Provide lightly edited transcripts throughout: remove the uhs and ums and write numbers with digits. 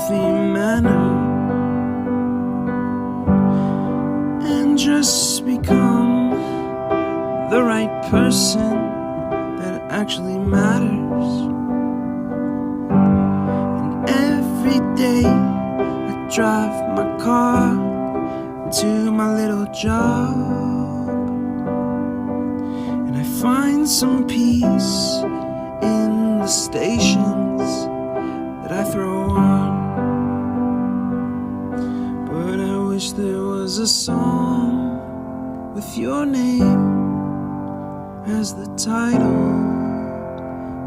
healthy manner and just become the right person that actually matters. And every day I drive my car to my little job, and I find some peace in the stations that I throw on. But I wish there was a song with your name as the title.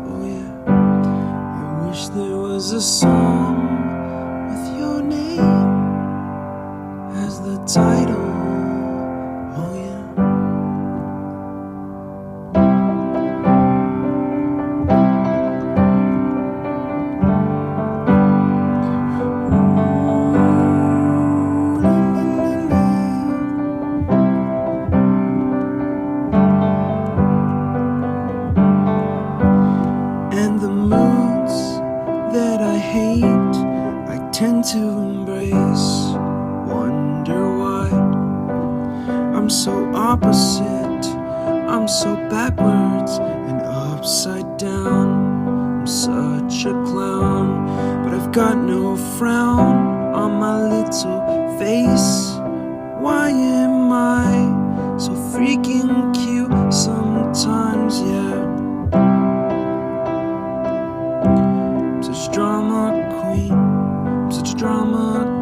Oh yeah, I wish there was a song with your name as the title. Oh yeah. And the moods that I hate, I tend to embrace. Wonder why I'm so opposite, I'm so backwards and upside down. I'm such a clown, but I've got no frown on my little face. Why am I so freaking cute sometimes, yeah? I'm such a drama queen, I'm such a drama